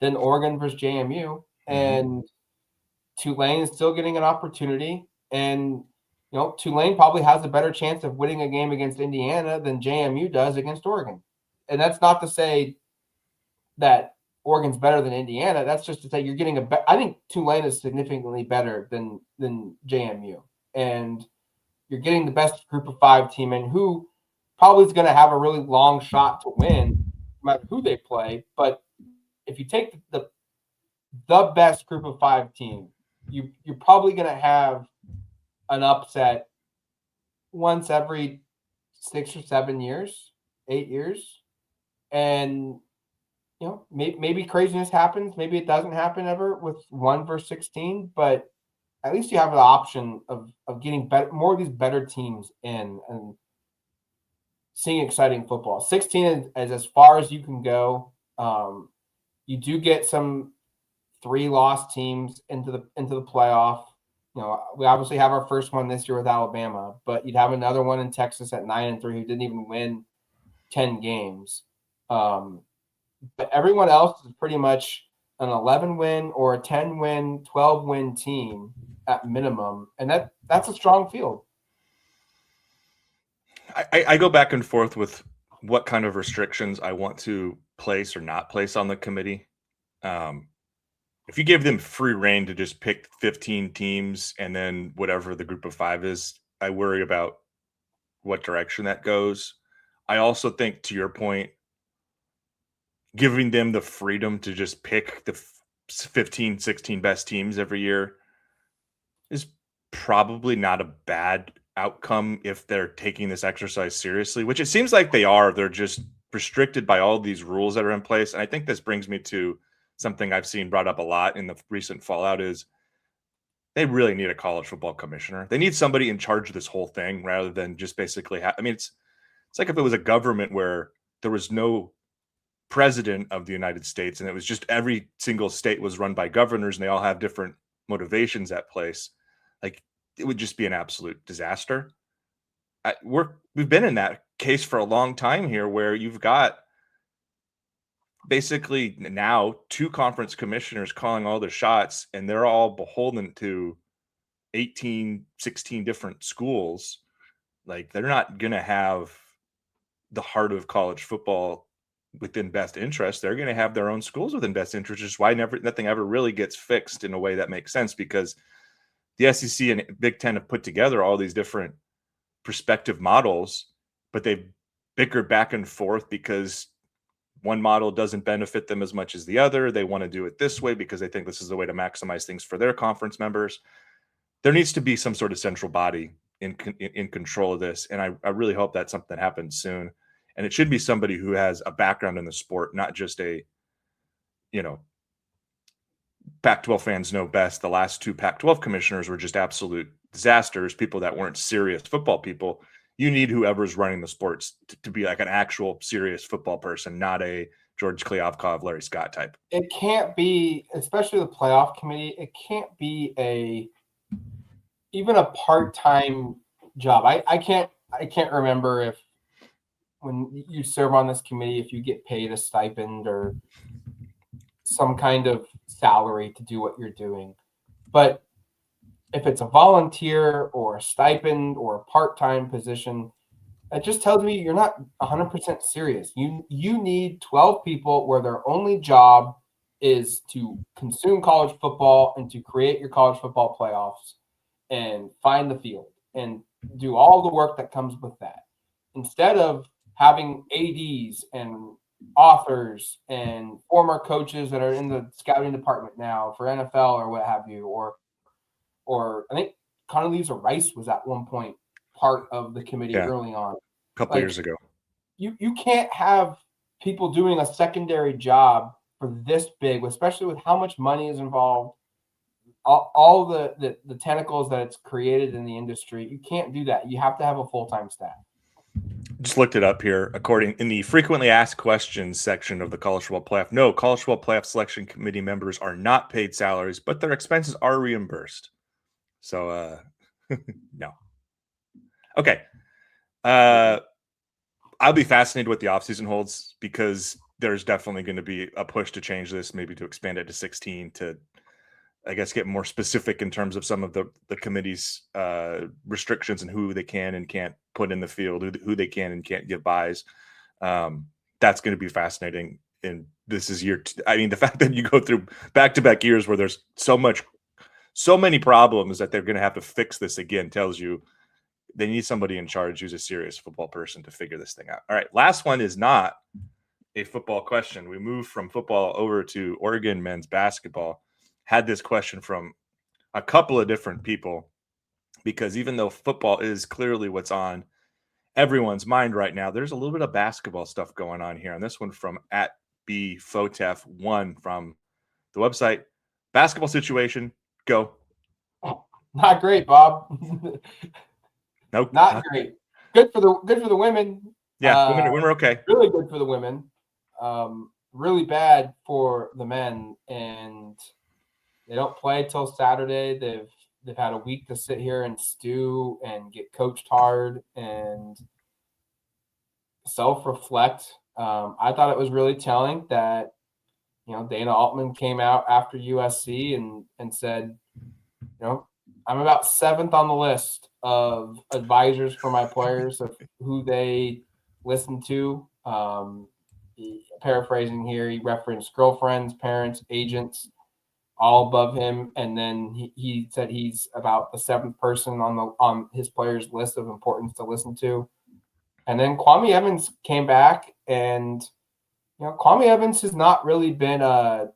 Speaker 1: than Oregon versus JMU. And Tulane is still getting an opportunity. And, Tulane probably has a better chance of winning a game against Indiana than JMU does against Oregon. And that's not to say that Oregon's better than Indiana. That's just to say you're getting I think Tulane is significantly better than JMU. And you're getting the best group of 5 team in, who probably is going to have a really long shot to win no matter who they play. But if you take the best group of 5 team, you're probably going to have an upset once every 6 or 7 years, 8 years. And, maybe craziness happens. Maybe it doesn't happen ever with 1 versus 16, but at least you have the option of getting more of these better teams in and seeing exciting football. 16 is as far as you can go. You do get some 3-loss teams into the playoff. We obviously have our first one this year with Alabama, but you'd have another one in Texas at 9-3 who didn't even win 10 games. But everyone else is pretty much an 11-win or a 10-win, 12-win team at minimum, and that's a strong field.
Speaker 2: I go back and forth with what kind of restrictions I want to place or not place on the committee. If you give them free reign to just pick 15 teams and then whatever the group of 5 is, I worry about what direction that goes. I also think, to your point, giving them the freedom to just pick the 15, 16 best teams every year is probably not a bad outcome if they're taking this exercise seriously, which it seems like they are. They're just restricted by all these rules that are in place. And I think this brings me to something I've seen brought up a lot in the recent fallout is they really need a college football commissioner. They need somebody in charge of this whole thing rather than just basically it's like if it was a government where there was no president of the United States and it was just every single state was run by governors and they all have different motivations at place. Like, it would just be an absolute disaster. We've been in that case for a long time here where you've got basically now 2 conference commissioners calling all the shots and they're all beholden to 18, 16 different schools. Like, they're not going to have the heart of college football within best interest. They're going to have their own schools within best interest, which is why nothing ever really gets fixed in a way that makes sense, because the SEC and Big Ten have put together all these different perspective models, but they've bickered back and forth because one model doesn't benefit them as much as the other. They want to do it this way because they think this is the way to maximize things for their conference members. There needs to be some sort of central body in control of this, and I really hope that's something that happens soon. And it should be somebody who has a background in the sport, not just Pac-12 fans know best. The last 2 Pac-12 commissioners were just absolute disasters, people that weren't serious football people. You need whoever's running the sports to be like an actual serious football person, not a George Kliavkov, Larry Scott type.
Speaker 1: It can't be, especially the playoff committee, it can't be even a part-time job. I can't remember if when you serve on this committee, if you get paid a stipend or some kind of salary to do what you're doing. But if it's a volunteer or a stipend or a part-time position, it just tells me you're not 100% serious. You need 12 people where their only job is to consume college football and to create your college football playoffs and find the field and do all the work that comes with that. Instead of having ADs and authors and former coaches that are in the scouting department now for NFL or what have you, or I think Condoleezza Rice was at one point part of the committee early on.
Speaker 2: A couple years ago.
Speaker 1: You can't have people doing a secondary job for this big, especially with how much money is involved, all the tentacles that it's created in the industry. You can't do that. You have to have a full-time staff.
Speaker 2: Just looked it up here. According in the frequently asked questions section of the College Football Playoff, no, College Football Playoff Selection Committee members are not paid salaries, but their expenses are reimbursed. So, no. Okay. I'll be fascinated what the offseason holds, because there's definitely going to be a push to change this, maybe to expand it to 16 to, I guess, get more specific in terms of some of the committee's restrictions and who they can and can't put in the field, who they can and can't give buys. That's going to be fascinating. And this is the fact that you go through back-to-back years where there's so many problems that they're going to have to fix this again tells you they need somebody in charge who's a serious football person to figure this thing out. All right, last one is not a football question. We moved from football over to Oregon men's basketball. Had this question from a couple of different people, because even though football is clearly what's on everyone's mind right now, there's a little bit of basketball stuff going on here. And this one from @BFotef1 from the website. Basketball situation, go.
Speaker 1: Not great, Bob.
Speaker 2: Nope.
Speaker 1: Not great. Good for the women.
Speaker 2: Yeah, women are okay.
Speaker 1: Really good for the women. Really bad for the men, and they don't play till Saturday. They've had a week to sit here and stew and get coached hard and self-reflect. I thought it was really telling that Dana Altman came out after USC and said, I'm about 7th on the list of advisors for my players of who they listen to. Paraphrasing here, he referenced girlfriends, parents, agents, all above him, and then he said he's about the 7th person on his players list of importance to listen to. And then Kwame Evans came back, and Kwame Evans has not really been a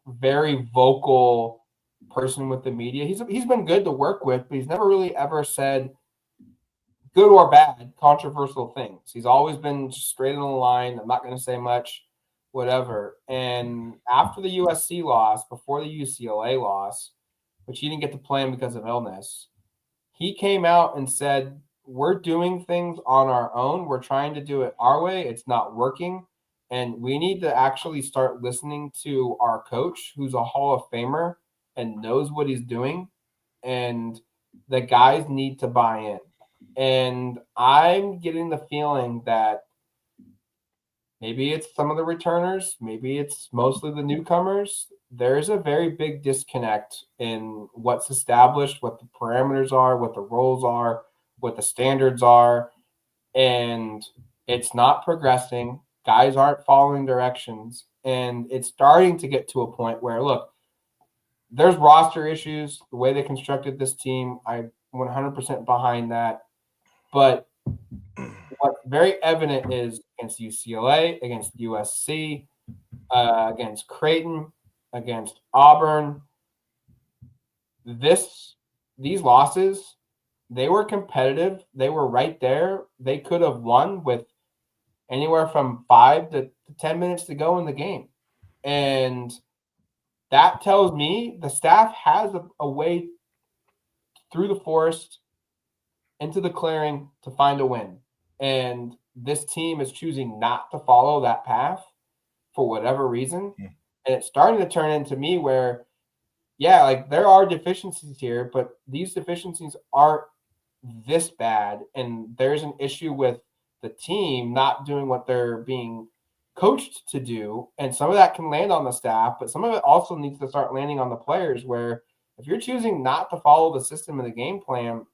Speaker 1: very vocal person with the media. He's been good to work with, but he's never really ever said good or bad controversial things. He's always been straight in the line. I'm not going to say much, whatever. And after the USC loss, before the UCLA loss, which he didn't get to play him because of illness, he came out and said, we're doing things on our own. We're trying to do it our way. It's not working. And we need to actually start listening to our coach, who's a Hall of Famer and knows what he's doing. And the guys need to buy in. And I'm getting the feeling that maybe it's some of the returners, maybe it's mostly the newcomers. There's a very big disconnect in what's established, what the parameters are, what the roles are, what the standards are, and it's not progressing. Guys aren't following directions, and it's starting to get to a point where, look, there's roster issues, the way they constructed this team. I'm 100% behind that. But what's very evident is against UCLA, against USC, against Creighton, against Auburn, these losses, they were competitive. They were right there. They could have won with anywhere from 5 to 10 minutes to go in the game. And that tells me the staff has a way through the forest into the clearing to find a win. And this team is choosing not to follow that path for whatever reason.
Speaker 2: Yeah.
Speaker 1: And it's starting to turn into me where, yeah, like there are deficiencies here, but these deficiencies aren't this bad. And there's an issue with the team not doing what they're being coached to do. And some of that can land on the staff, but some of it also needs to start landing on the players where if you're choosing not to follow the system and the game plan,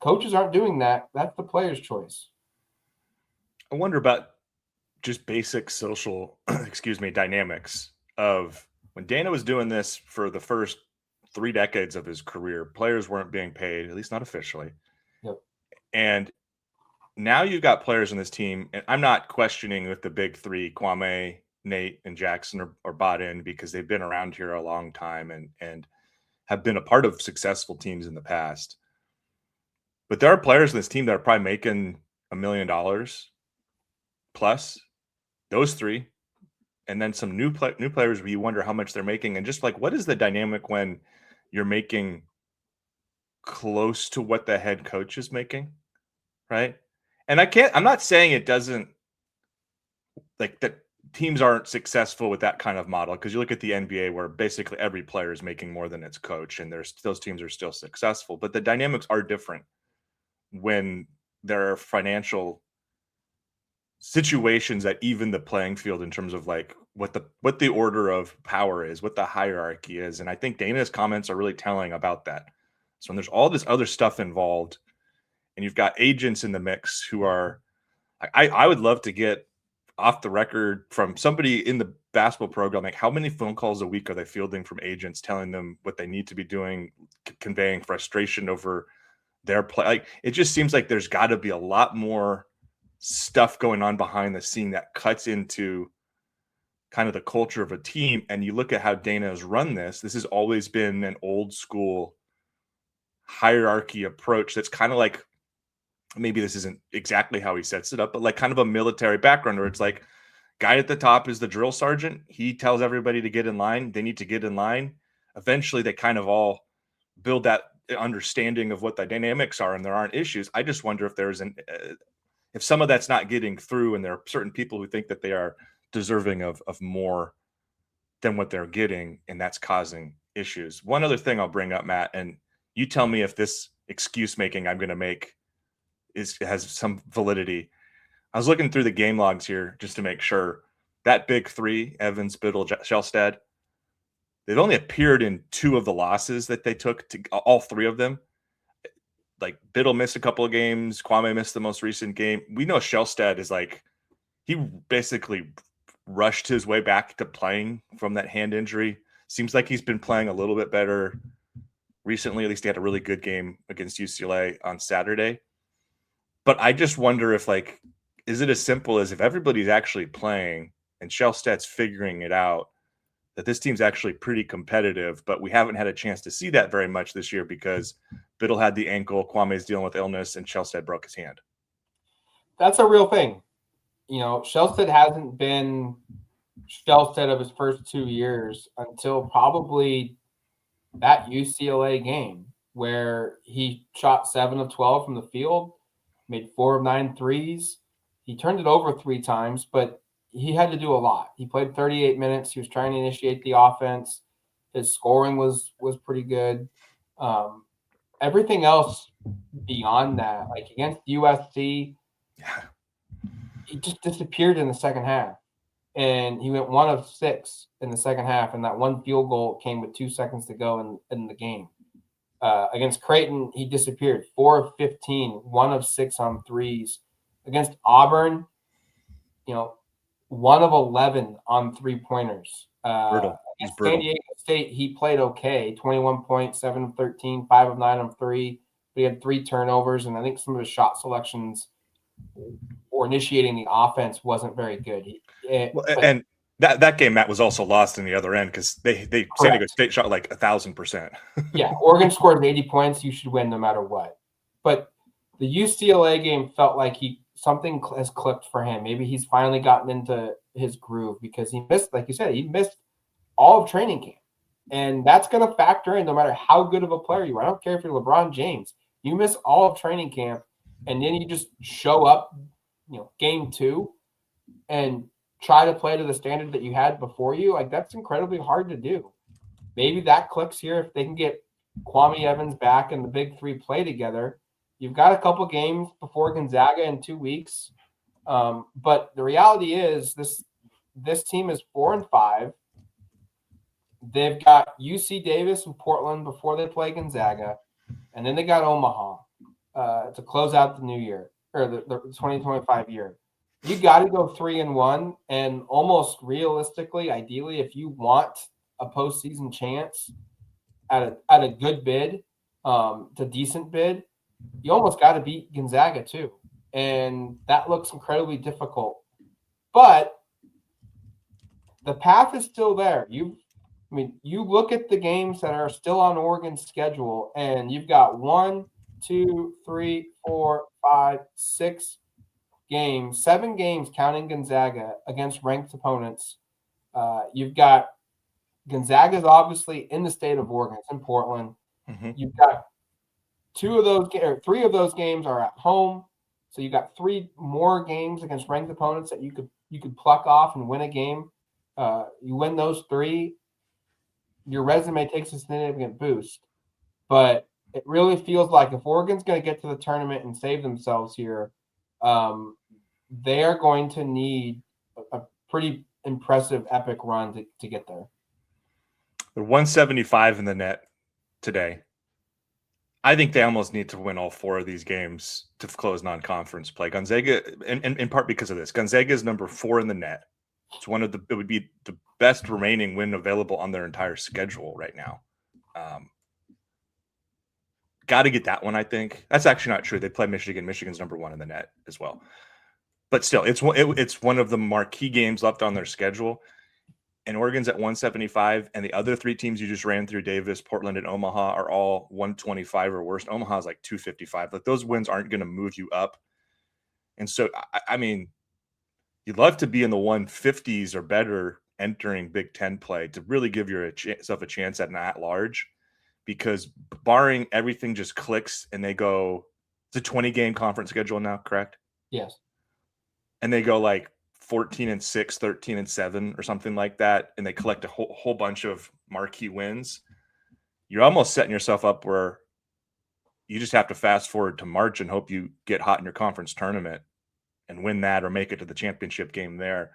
Speaker 1: coaches aren't doing that. That's the player's choice.
Speaker 2: I wonder about just basic social, dynamics of when Dana was doing this for the first 3 decades of his career, players weren't being paid, at least not officially.
Speaker 1: Yep.
Speaker 2: And now you've got players in this team, and I'm not questioning if the big three, Kwame, Nate, and Jackson are bought in because they've been around here a long time and have been a part of successful teams in the past. But there are players in this team that are probably making $1 million plus, those three, and then some new players where you wonder how much they're making. And just like, what is the dynamic when you're making close to what the head coach is making, right? And I'm not saying it doesn't, like that teams aren't successful with that kind of model, because you look at the NBA where basically every player is making more than its coach, and those teams are still successful. But the dynamics are different when there are financial situations that even the playing field in terms of like what the order of power is, what the hierarchy is. And I think Dana's comments are really telling about that. So when there's all this other stuff involved and you've got agents in the mix who are, I would love to get off the record from somebody in the basketball program, like how many phone calls a week are they fielding from agents telling them what they need to be doing, conveying frustration over their play. Like, it just seems like there's got to be a lot more stuff going on behind the scene that cuts into kind of the culture of a team. And you look at how Dana has run this has always been an old school hierarchy approach that's kind of like, maybe this isn't exactly how he sets it up, but like kind of a military background where it's like, guy at the top is the drill sergeant. He tells everybody to get in line. They need to get in line. eventually they kind of all build that understanding of what the dynamics are and there aren't issues. I just wonder if there's if some of that's not getting through and there are certain people who think that they are deserving of more than what they're getting, and that's causing issues. One other thing I'll bring up, Matt, and you tell me if this excuse making I'm going to make has some validity. I was looking through the game logs here just to make sure that big three, Evans, Biddle, Shellstead, they've only appeared in 2 of the losses that they took, to all 3 of them. Like Biddle missed a couple of games. Kwame missed the most recent game. We know Shellstead is like, he basically rushed his way back to playing from that hand injury. Seems like he's been playing a little bit better recently. At least he had a really good game against UCLA on Saturday. But I just wonder if, like, is it as simple as if everybody's actually playing and Shellstead's figuring it out, that this team's actually pretty competitive, but we haven't had a chance to see that very much this year because Biddle had the ankle, Kwame's dealing with illness, and Shellstead broke his hand.
Speaker 1: That's a real thing. You know, Shellstead hasn't been Shellstead of his first 2 years until probably that UCLA game where he shot 7 of 12 from the field, made 4 of 9 threes. He turned it over 3 times, but he had to do a lot. He played 38 minutes. He was trying to initiate the offense. His scoring was pretty good. Everything else beyond that, like against USC, he just disappeared in the second half. And he went 1 of 6 in the second half, and that 1 field goal came with 2 seconds to go in the game. Against Creighton, he disappeared. 4 of 15, 1 of 6 on threes. Against Auburn, 1 of 11 on 3-pointers. Against San Diego State, he played okay. 21 points, 7 of 13, 5 of 9 on 3. But he had 3 turnovers, and I think some of his shot selections or initiating the offense wasn't very good.
Speaker 2: And that game, Matt, was also lost in the other end because they San Diego State shot like 1,000%.
Speaker 1: Yeah, Oregon scored 80 points. You should win no matter what. But the UCLA game felt like something has clicked for him. Maybe he's finally gotten into his groove because he missed, like you said, he missed all of training camp. And that's going to factor in no matter how good of a player you are. I don't care if you're LeBron James. You miss all of training camp, and then you just show up, game 2 and try to play to the standard that you had before you. Like, that's incredibly hard to do. Maybe that clicks here if they can get Kwame Evans back and the big 3 play together. You've got a couple games before Gonzaga in 2 weeks. But the reality is this team is 4-5. They've got UC Davis and Portland before they play Gonzaga. And then they got Omaha to close out the new year or the 2025 year. You got to go 3-1, and almost realistically, ideally, if you want a postseason chance at a good bid, to decent bid, you almost got to beat Gonzaga too, and that looks incredibly difficult. But the path is still there. You look at the games that are still on Oregon's schedule, and you've got 1, 2, 3, 4, 5, 6 games, 7 games counting Gonzaga against ranked opponents. You've got Gonzaga's obviously in the state of Oregon. It's in Portland. Mm-hmm. You've got 3 of those games are at home. So you've got 3 more games against ranked opponents that you could pluck off and win a game. You win those 3, your resume takes a significant boost. But it really feels like if Oregon's going to get to the tournament and save themselves here, they are going to need a pretty impressive, epic run to get there.
Speaker 2: They're 175 in the net today. I think they almost need to win all 4 of these games to close non-conference play. Gonzaga, in part because of this, Gonzaga is number 4 in the net. It would be the best remaining win available on their entire schedule right now. Got to get that one, I think. That's actually not true. They play Michigan. Michigan's number 1 in the net as well. But still, it's one of the marquee games left on their schedule. And Oregon's at 175, and the other 3 teams you just ran through, Davis, Portland, and Omaha, are all 125 or worse. Omaha's like 255. Like, those wins aren't going to move you up. And so, I mean, you'd love to be in the 150s or better entering Big Ten play to really give yourself a chance at an at-large, because barring everything just clicks and they go, it's a 20-game conference schedule now, correct?
Speaker 1: Yes.
Speaker 2: And they go like 14-6, 13-7 or something like that, and they collect a whole bunch of marquee wins, you're almost setting yourself up where you just have to fast forward to March and hope you get hot in your conference tournament and win that or make it to the championship game there,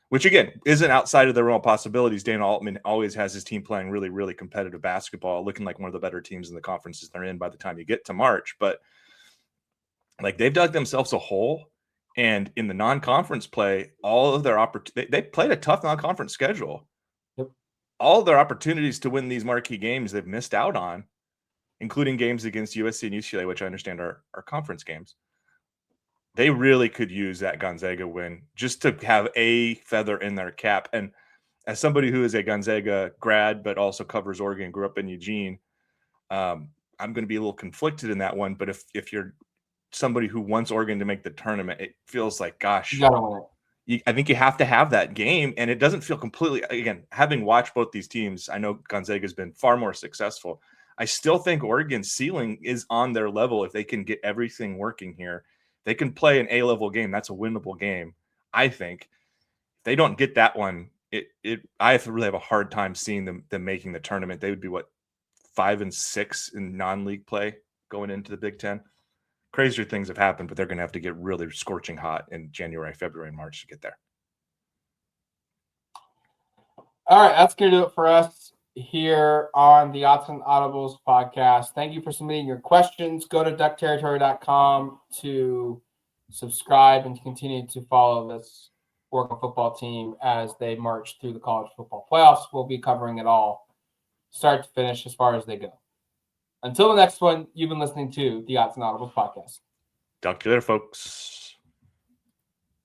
Speaker 2: which again isn't outside of the realm of possibilities. Dana Altman always has his team playing really, really competitive basketball, looking like one of the better teams in the conferences they're in by the time you get to March. But like, they've dug themselves a hole, and in the non-conference play, all of their they played a tough non-conference schedule.
Speaker 1: Yep.
Speaker 2: All of their opportunities to win these marquee games they've missed out on, including games against USC and UCLA, which I understand are conference games. They really could use that Gonzaga win just to have a feather in their cap. And as somebody who is a Gonzaga grad, but also covers Oregon, grew up in Eugene, I'm going to be a little conflicted in that one. But if you're somebody who wants Oregon to make the tournament, it feels like, gosh,
Speaker 1: You gotta win it.
Speaker 2: I think you have to have that game. And it doesn't feel completely, again, having watched both these teams, I know Gonzaga has been far more successful. I still think Oregon's ceiling is on their level. If they can get everything working here, they can play an A-level game. That's a winnable game, I think. If they don't get that one, I really have a hard time seeing them making the tournament. They would be, 5-6 in non-league play going into the Big Ten. Crazier things have happened, but they're going to have to get really scorching hot in January, February, and March to get there.
Speaker 1: All right, that's going to do it for us here on the Autzen Audibles podcast. Thank you for submitting your questions. Go to DuckTerritory.com to subscribe and to continue to follow this Oregon football team as they march through the college football playoffs. We'll be covering it all start to finish as far as they go. Until the next one, you've been listening to the Autzen Audibles podcast.
Speaker 2: Talk to you later, folks.